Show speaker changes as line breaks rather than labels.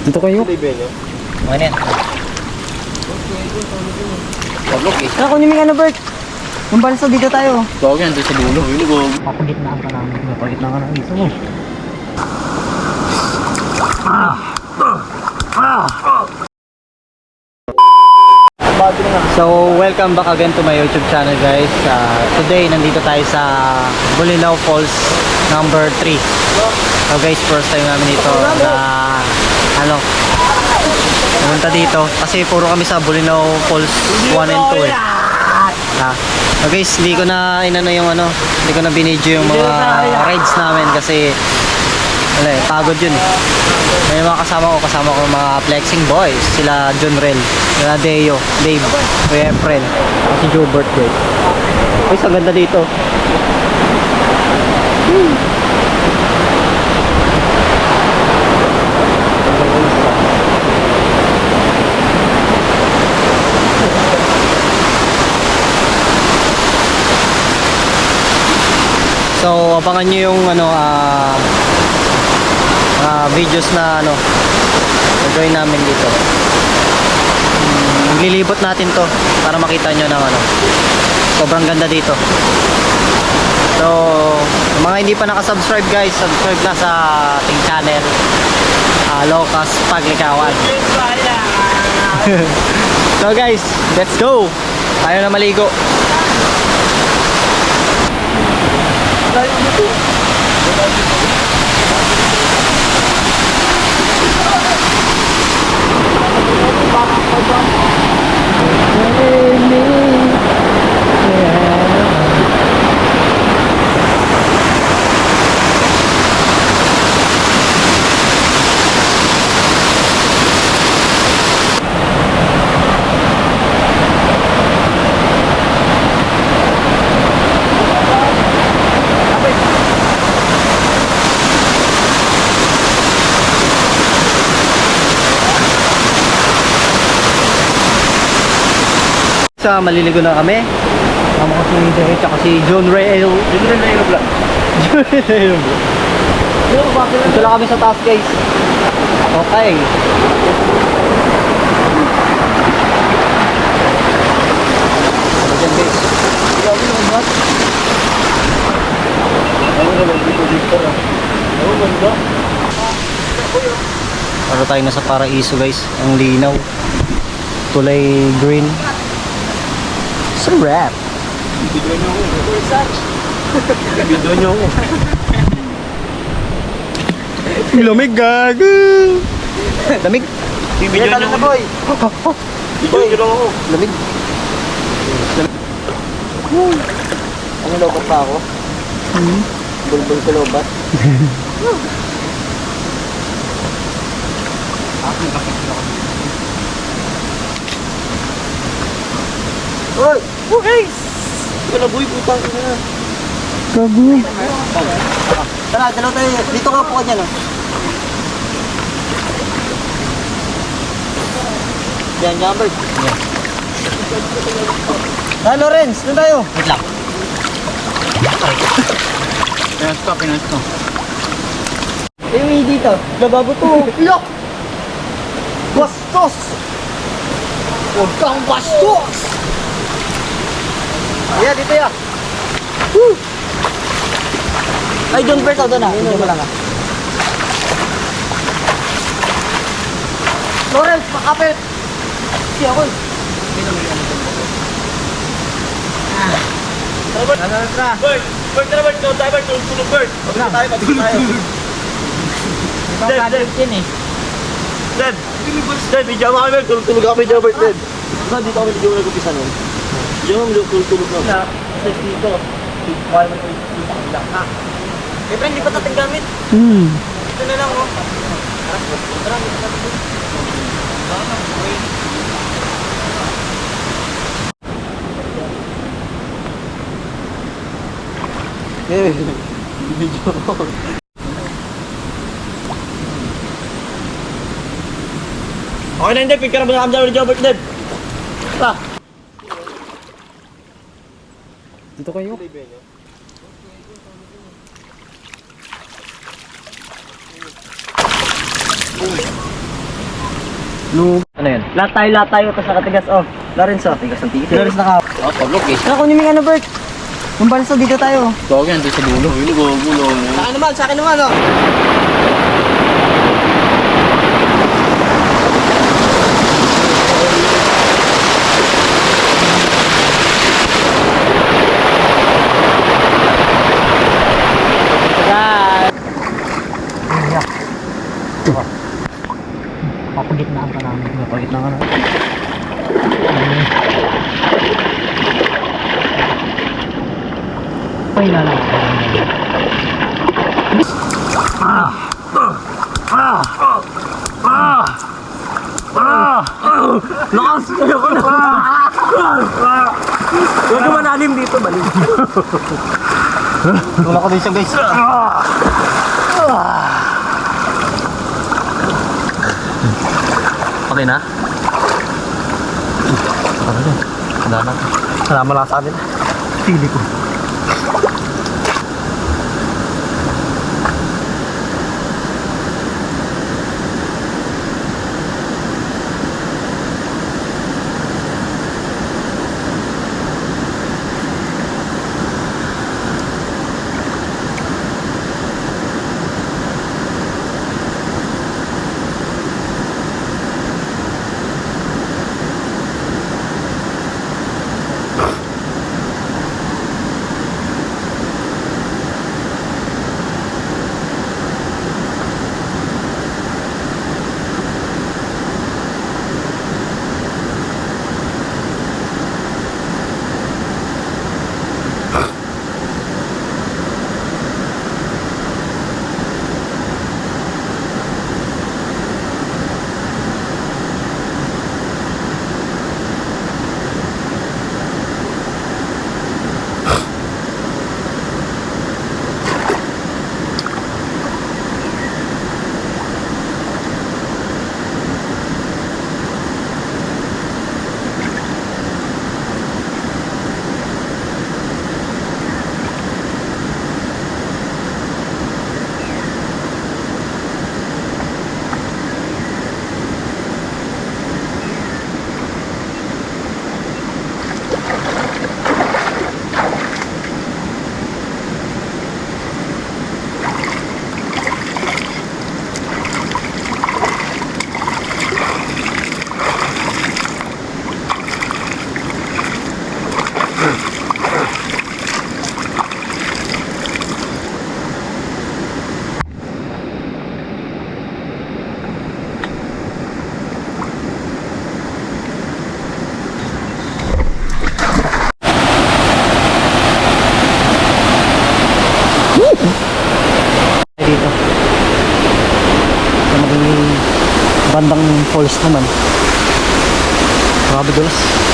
Dito kayo.
Ano yan? Pablok eh.
Ano, kunin mo yung ano, Bert? Yung balsa, dito tayo.
Tawag yan, doon sa dulo.
Papagitnaan ka namin. Papagitnaan ka ng iso mo. So, welcome back again to my YouTube channel, guys. Today, nandito tayo sa Bolinao Falls number 3. So guys, first time namin dito na pumunta dito kasi puro kami sa Bolinao Falls 1 and 2 eh. So guys, hindi ko na hindi ko na binidyo yung mga rides namin kasi pagod yun eh. May mga kasama ko mga flexing boys, sila John Rel, sila Deo, Dave, Kuya Efren, si Jobert guys. Guys, ang ganda dito. So, abangan nyo yung videos na gagawin namin dito. Maglilibot natin to para makita nyo ng sobrang ganda dito. So, mga hindi pa nakasubscribe guys, subscribe na sa ating channel, Locas Paglikawan. So guys, let's go! Tayo na maligo. Sa maliligo na kami. Tama ko si Derek at si John Rael. John Rael vlog. John Rael vlog. Ito lang kami sa taas guys. Okay. Ayan guys. Grabe naman ba? Ano naman dito dito na? Ano ganda? Ano tayo nasa Paraiso guys. Ang linaw. Kulay green. Sarap.
Video nyo ako. Video nyo ako.
Lamig gago.
Lamig.
Video nyo ako.
Boy.
Video nyo ako.
Lamig. Ano lobat pa ako? Bulbul ko lobat. Oy! Okay!
Wala boy, putang ina.
Gago.
Tara, dalaw tayo. Dito ka po ka dyan, oh. Yan, Jambert. Ah, Lawrence, doon tayo.
Wait lang. Pinas ko.
Yung dito. Lababo to. Look! Bastos! Huwag kang bastos! Yeah, dito ya. Woo! Ay, John Bert, doon na. Hindi mo lang ah. Lawrence, makapit! Si ako.
Bert, tara Bert, tulog Bert. Huwag na tayo, matulog tayo. Dad, video mo kami Bert, tulog kami dyan Bert, Dad. Dito kami video nag-upisa nun. Diyan kami tulog na. Kasi dito, kaya mo dito kami lang ha.
Eh, friend, di pa natin gamit. Ito na lang, oh. Tara,
Video ko. Okay na hindi, pigka na ba na kami dyan ulit Bert, Dad? Tara.
Dito kayo.
Ano yun?
Lahat tayo, tapos nakatigas, oh. Lawrence, oh. Tigas ng tigas.
Lawrence na ka.
Oh, pablok eh.
Kunin mo yung ano, Bert. Yung balso dito tayo.
Tawag yan, doon sa dulo. Uy, nagugulo.
Sa akin naman, oh. Papagitnaan ka namin.
Napagitnaan ka na.
Ay, nalang.
Lakas ka na ko na. Huwag naman alim dito, balik.
Wala ko din siya, guys.
Okay na?
Salamat lang sa atin. Pili ko. Dito. Sa maging bandang falls naman. Grabe, guys.